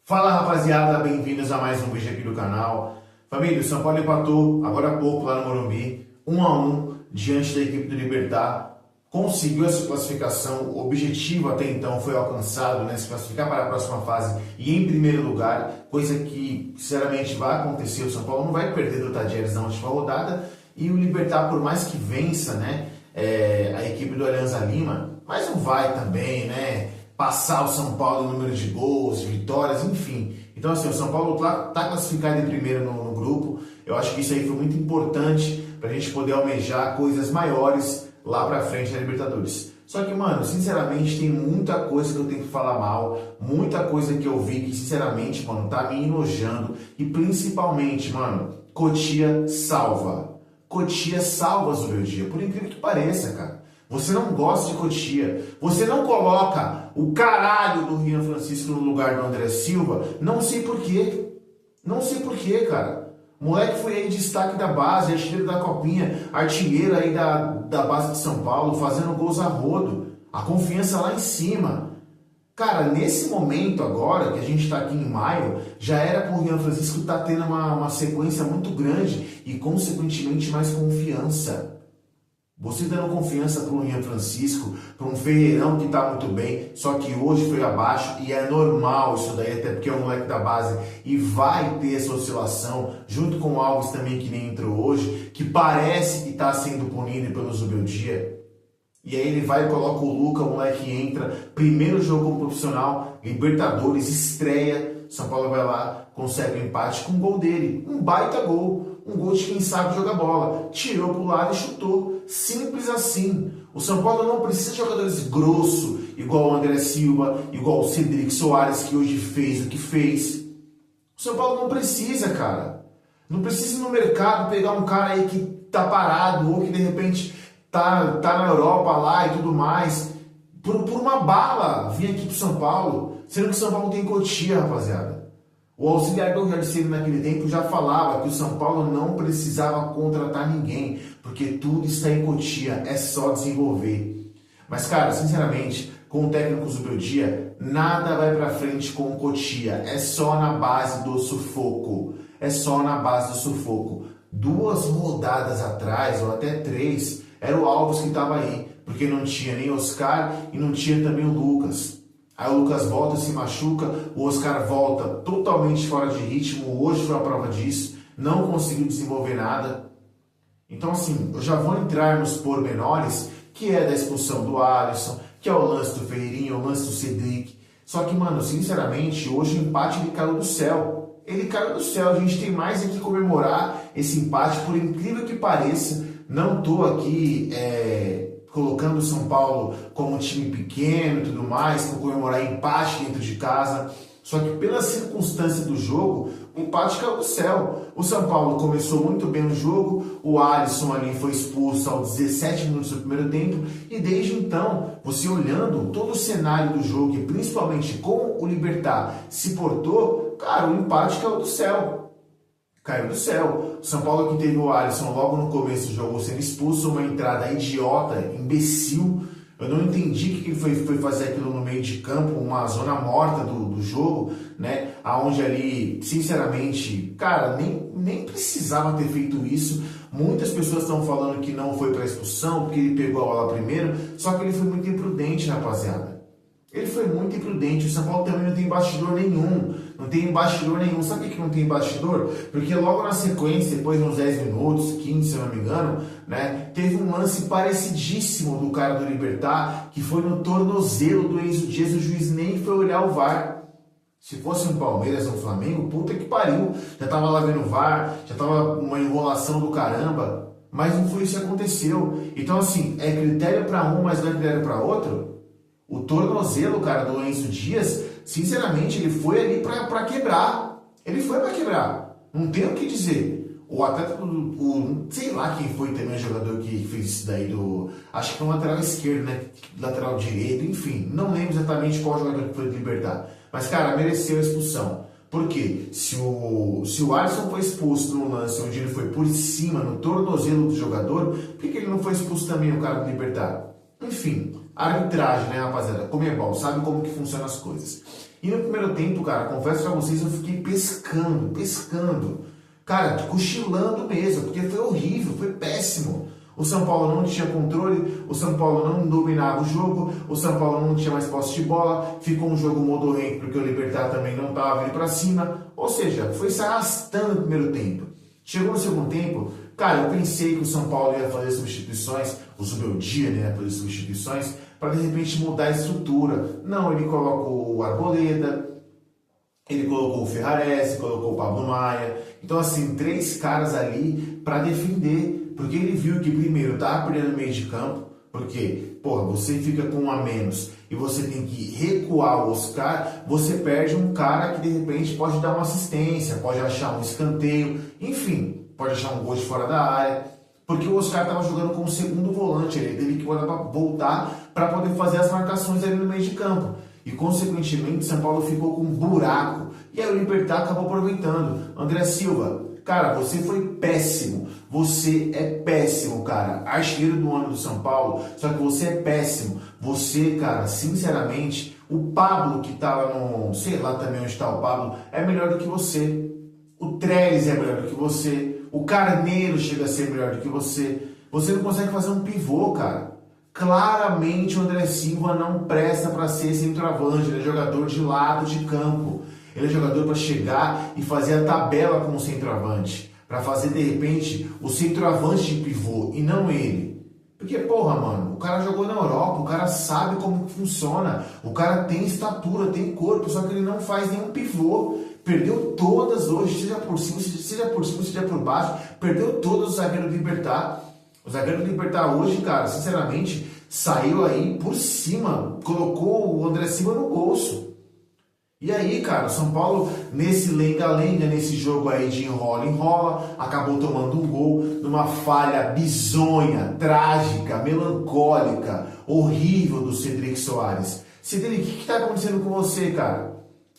Fala rapaziada, bem-vindos a mais um vídeo aqui do canal. Família, o São Paulo empatou agora há pouco lá no Morumbi, 1-1 diante da equipe do Libertad. Conseguiu essa classificação, o objetivo até então foi alcançado, né, se classificar para a próxima fase e em primeiro lugar, coisa que sinceramente vai acontecer. O São Paulo não vai perder do Tadieres na última rodada e o Libertad, por mais que vença, né, a equipe do Alianza Lima, mas não vai também, né, passar o São Paulo em número de gols, de vitórias, enfim. Então assim, o São Paulo está classificado em primeiro no grupo. Eu acho que isso aí foi muito importante para a gente poder almejar coisas maiores lá pra frente na Libertadores. Só que, mano, sinceramente, tem muita coisa que eu tenho que falar mal, muita coisa que eu vi que, sinceramente, mano, tá me enojando. E principalmente, mano, Cotia salva. Cotia salva Zubeldia, por incrível que pareça, cara. Você não gosta de Cotia, você não coloca o caralho do Rian Francisco no lugar do André Silva, não sei porquê. Não sei porquê, cara. O moleque foi aí destaque da base, artilheiro da Copinha, artilheiro aí da base de São Paulo, fazendo gols a rodo. A confiança lá em cima. Cara, nesse momento agora, que a gente tá aqui em maio, já era pro Rian Francisco estar tendo uma sequência muito grande e, consequentemente, mais confiança. Você dando confiança para um Rian Francisco, para um Ferreirão que está muito bem, só que hoje foi abaixo e é normal isso daí, até porque é um moleque da base e vai ter essa oscilação, junto com o Alves também que nem entrou hoje, que parece que está sendo punido pelo Zubeldia. E aí ele vai e coloca o Luca, o moleque entra, primeiro jogo como profissional, Libertadores, estreia, São Paulo vai lá, consegue um empate com o gol dele, um baita gol. Um gol de quem sabe jogar bola. Tirou pro lado e chutou. Simples assim. O São Paulo não precisa de jogadores grossos, igual o André Silva, igual o Cedric Soares, que hoje fez o que fez. O São Paulo não precisa, cara. Não precisa ir no mercado pegar um cara aí que tá parado, ou que de repente tá na Europa lá e tudo mais. Por uma bala, vir aqui pro São Paulo. Sendo que o São Paulo tem Cotia, rapaziada. O auxiliar do Rogério Ceni naquele tempo já falava que o São Paulo não precisava contratar ninguém, porque tudo está em Cotia, é só desenvolver. Mas, cara, sinceramente, com o técnico Zubeldia, nada vai pra frente com o Cotia, é só na base do sufoco. É só na base do sufoco. 2 rodadas atrás, ou até 3, era o Alves que estava aí, porque não tinha nem Oscar e não tinha também o Lucas. Aí o Lucas volta, se machuca, o Oscar volta totalmente fora de ritmo, hoje foi a prova disso, não conseguiu desenvolver nada. Então assim, eu já vou entrar nos pormenores, que é da expulsão do Alisson, que é o lance do Ferreirinha, o lance do Cedric. Só que, mano, sinceramente, hoje o empate ele caiu do céu. Ele caiu do céu, a gente tem mais aqui comemorar esse empate, por incrível que pareça. Não tô aqui colocando o São Paulo como um time pequeno e tudo mais, para comemorar empate dentro de casa. Só que pela circunstância do jogo, o empate caiu do céu. O São Paulo começou muito bem o jogo, o Alisson ali foi expulso aos 17 minutos do primeiro tempo, e desde então, você olhando todo o cenário do jogo, e principalmente como o Libertad se portou, cara, o empate caiu do céu. Caiu do céu. O São Paulo que teve o Alisson logo no começo do jogo sendo expulso, uma entrada idiota, imbecil. Eu não entendi que ele foi fazer aquilo no meio de campo, uma zona morta do jogo, né? Aonde ali, sinceramente, cara, nem precisava ter feito isso. Muitas pessoas estão falando que não foi para expulsão, porque ele pegou a bola primeiro, só que ele foi muito imprudente, rapaziada. Ele foi muito imprudente. O São Paulo também não tem bastidor nenhum. Não tem bastidor nenhum. Sabe por que não tem bastidor? Porque logo na sequência, depois de uns 10 minutos, 15 se eu não me engano, né, teve um lance parecidíssimo do cara do Libertad, que foi no tornozelo do Enzo Dias. O juiz nem foi olhar o VAR. Se fosse um Palmeiras ou um Flamengo, puta que pariu. Já tava lá vendo o VAR, já tava uma enrolação do caramba. Mas não foi isso que aconteceu. Então assim, é critério para um, mas não é critério para outro? O tornozelo, cara, do Enzo Dias, sinceramente, ele foi ali pra quebrar. Ele foi pra quebrar. Não tem o que dizer. O atleta sei lá quem foi também o jogador que fez isso daí acho que foi um lateral esquerdo, né? Lateral direito, enfim. Não lembro exatamente qual jogador que foi de Libertad. Mas, cara, mereceu a expulsão. Por quê? Se o Alisson foi expulso no lance onde ele foi por cima, no tornozelo do jogador, por que ele não foi expulso também, o cara do Libertad? Enfim, arbitragem, né, rapaziada? Comebol, sabe como que funcionam as coisas. E no primeiro tempo, cara, confesso pra vocês, eu fiquei pescando. Cara, cochilando mesmo, porque foi horrível, foi péssimo. O São Paulo não tinha controle, o São Paulo não dominava o jogo, o São Paulo não tinha mais posse de bola, ficou um jogo modorrento porque o Libertad também não estava indo para cima, ou seja, foi se arrastando no primeiro tempo. Chegou no segundo tempo, cara, eu pensei que o São Paulo ia fazer substituições, o Zubeldia, né, ia fazer substituições, para de repente mudar a estrutura. Não, ele colocou o Arboleda, ele colocou o Ferrarese, colocou o Pablo Maia. Então, assim, 3 caras ali para defender. Porque ele viu que, primeiro, estava perdendo no meio de campo. Porque, porra, você fica com um a menos e você tem que recuar o Oscar. Você perde um cara que, de repente, pode dar uma assistência, pode achar um escanteio. Enfim, pode achar um gol de fora da área. Porque o Oscar estava jogando como segundo volante. Ele teve que voltar para poder fazer as marcações ali no meio de campo. E, consequentemente, o São Paulo ficou com um buraco. E aí o Libertad acabou aproveitando. André Silva, cara, você foi péssimo. Você é péssimo, cara. Artilheiro do ano do São Paulo, só que você é péssimo. Você, cara, sinceramente, o Pablo que tava no... sei lá também onde está o Pablo, é melhor do que você. O Trellis é melhor do que você. O Carneiro chega a ser melhor do que você. Você não consegue fazer um pivô, cara. Claramente o André Silva não presta para ser centroavante, ele é jogador de lado de campo. Ele é jogador para chegar e fazer a tabela como centroavante, para fazer de repente o centroavante de pivô e não ele. Porque, porra, mano, o cara jogou na Europa, o cara sabe como funciona, o cara tem estatura, tem corpo, só que ele não faz nenhum pivô. Perdeu todas hoje, seja por cima, seja por baixo, perdeu todas o zagueiro do Libertad. O zagueiro do Libertad hoje, cara, sinceramente, saiu aí por cima, colocou o André Silva no bolso. E aí, cara, o São Paulo, nesse lenga-lenga, nesse jogo aí de enrola-enrola, acabou tomando um gol numa falha bizonha, trágica, melancólica, horrível do Cedric Soares. Cedric, o que está acontecendo com você, cara?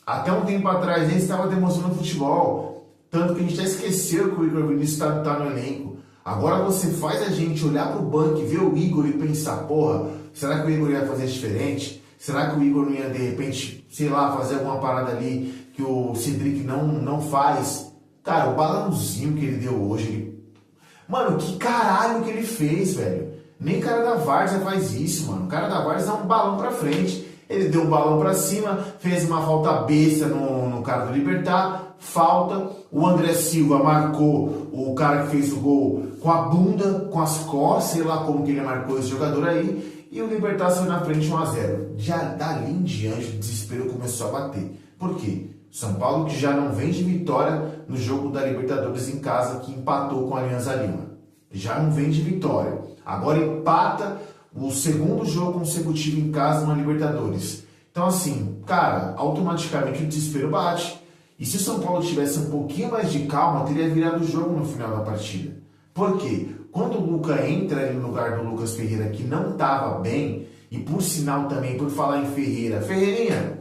Até um tempo atrás ele estava demonstrando futebol, tanto que a gente já esqueceu que o Igor Vinícius está no elenco. Agora você faz a gente olhar pro banco e ver o Igor e pensar, porra, será que o Igor ia fazer diferente? Será que o Igor não ia, de repente, sei lá, fazer alguma parada ali que o Cedric não faz? Cara, o balãozinho que ele deu hoje, mano, que caralho que ele fez, velho? Nem cara da Várzea faz isso, mano. O cara da Várzea dá um balão pra frente. Ele deu um balão pra cima, fez uma falta besta no cara do Libertad, falta. O André Silva marcou o cara que fez o gol com a bunda, com as costas, sei lá como que ele marcou esse jogador aí. E o Libertad saiu na frente 1-0. Já dali em diante o desespero começou a bater. Por quê? São Paulo que já não vem de vitória no jogo da Libertadores em casa, que empatou com a Alianza Lima. Já não vem de vitória. Agora empata o segundo jogo consecutivo em casa na Libertadores. Então assim, cara, automaticamente o desespero bate. E se o São Paulo tivesse um pouquinho mais de calma, teria virado o jogo no final da partida. Por quê? Quando o Luca entra ali no lugar do Lucas Ferreira, que não estava bem, e por sinal também, por falar em Ferreira, Ferreirinha,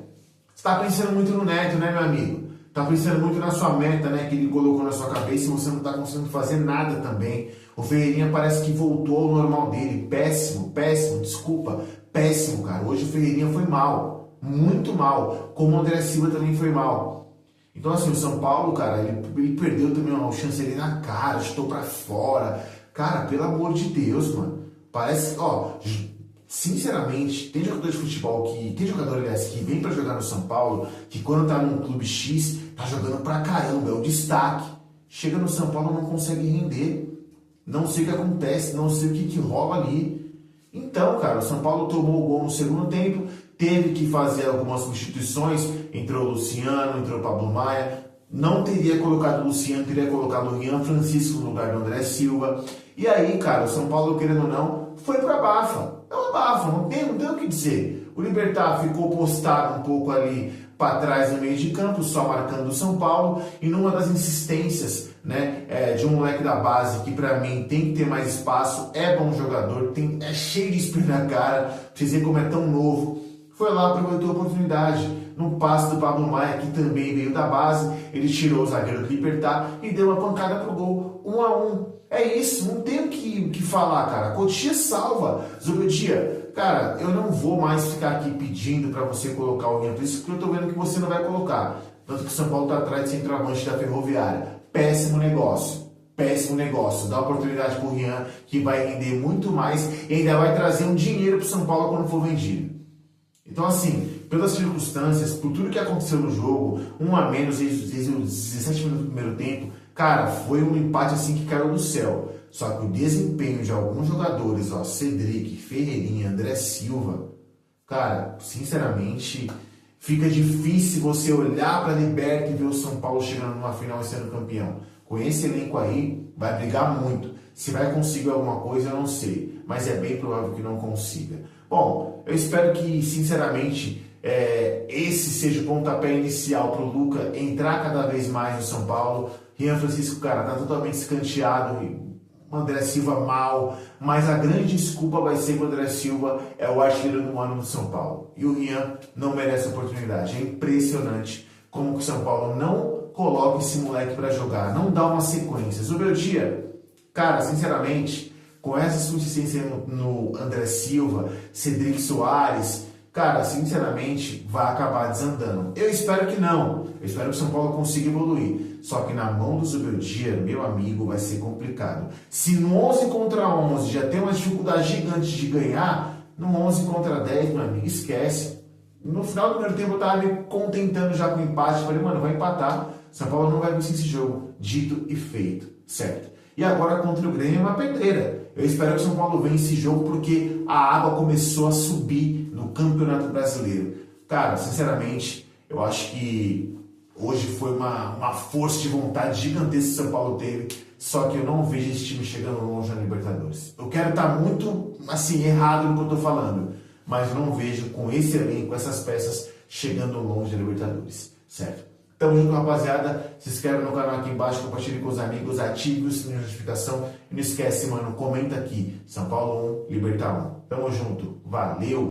você está pensando muito no Neto, né, meu amigo? Está pensando muito na sua meta, né, que ele colocou na sua cabeça e você não está conseguindo fazer nada também. O Ferreirinha parece que voltou ao normal dele. Péssimo, desculpa, péssimo, cara. Hoje o Ferreirinha foi mal, muito mal, como o André Silva também foi mal. Então, assim, o São Paulo, cara, ele perdeu também uma chance ali na cara, chutou pra fora. Cara, pelo amor de Deus, mano. Parece, ó, sinceramente, tem jogador de futebol tem jogador, aliás, que vem pra jogar no São Paulo, que quando tá num clube X, tá jogando pra caramba, é o destaque. Chega no São Paulo, não consegue render. Não sei o que acontece, não sei o que rola ali. Então, cara, o São Paulo tomou o gol no segundo tempo, teve que fazer algumas substituições, entrou o Luciano, entrou o Pablo Maia, não teria colocado o Luciano, teria colocado o Rian Francisco no lugar do André Silva. E aí, cara, o São Paulo, querendo ou não, foi pra bafa. É uma bafa, não tem o que dizer. O Libertad ficou postado um pouco ali para trás no meio de campo, só marcando o São Paulo, e numa das insistências, né, de um moleque da base que para mim tem que ter mais espaço, é bom jogador, é cheio de espinho na cara, pra vocês verem como é tão novo. Foi lá, aproveitou a oportunidade, no passe do Pablo Maia, que também veio da base, ele tirou o zagueiro do Libertad e deu uma pancada pro gol, 1-1. É isso, não tem o que falar, cara. Cotia salva. Zubeldia, cara, eu não vou mais ficar aqui pedindo para você colocar o Rian, por isso que eu tô vendo que você não vai colocar. Tanto que o São Paulo tá atrás de centroavante da Ferroviária. Péssimo negócio. Péssimo negócio. Dá oportunidade pro Rian, que vai render muito mais e ainda vai trazer um dinheiro pro São Paulo quando for vendido. Então, assim, pelas circunstâncias, por tudo que aconteceu no jogo, um a menos desde os 17 minutos do primeiro tempo, cara, foi um empate assim que caiu do céu. Só que o desempenho de alguns jogadores, ó, Cedric, Ferreirinha, André Silva, cara, sinceramente, fica difícil você olhar para a Liberta e ver o São Paulo chegando numa final e sendo campeão. Com esse elenco aí, vai brigar muito. Se vai conseguir alguma coisa, eu não sei. Mas é bem provável que não consiga. Bom, eu espero que, sinceramente, esse seja o pontapé inicial para o Luca entrar cada vez mais no São Paulo. Rian Francisco, cara, tá totalmente escanteado. O André Silva mal, mas a grande desculpa vai ser que o André Silva é o artilheiro do ano do São Paulo. E o Rian não merece a oportunidade. É impressionante como que o São Paulo não coloca esse moleque para jogar, não dá uma sequência. Zubeldia, cara, sinceramente, com essa suficiência no André Silva, Cedric Soares, cara, sinceramente, vai acabar desandando. Eu espero que não. Eu espero que o São Paulo consiga evoluir. Só que na mão do Zubeldia, meu amigo, vai ser complicado. Se no 11 contra 11 já tem uma dificuldade gigante de ganhar, no 11 contra 10, meu amigo, esquece. No final do primeiro tempo eu tava me contentando já com o empate. Falei, mano, vai empatar. São Paulo não vai vencer esse jogo. Dito e feito, certo? E agora contra o Grêmio é uma pedreira. Eu espero que o São Paulo vença esse jogo porque a água começou a subir no Campeonato Brasileiro. Cara, sinceramente, eu acho que hoje foi uma força de vontade gigantesca que o São Paulo teve, só que eu não vejo esse time chegando longe na Libertadores. Eu quero estar muito, assim, errado no que eu tô falando, mas eu não vejo com esse elenco, com essas peças, chegando longe da Libertadores, certo? Tamo junto, rapaziada. Se inscreve no canal aqui embaixo, compartilhe com os amigos, ative o sininho de notificação e não esquece, mano, comenta aqui. São Paulo 1, Libertad 1. Tamo junto. Valeu!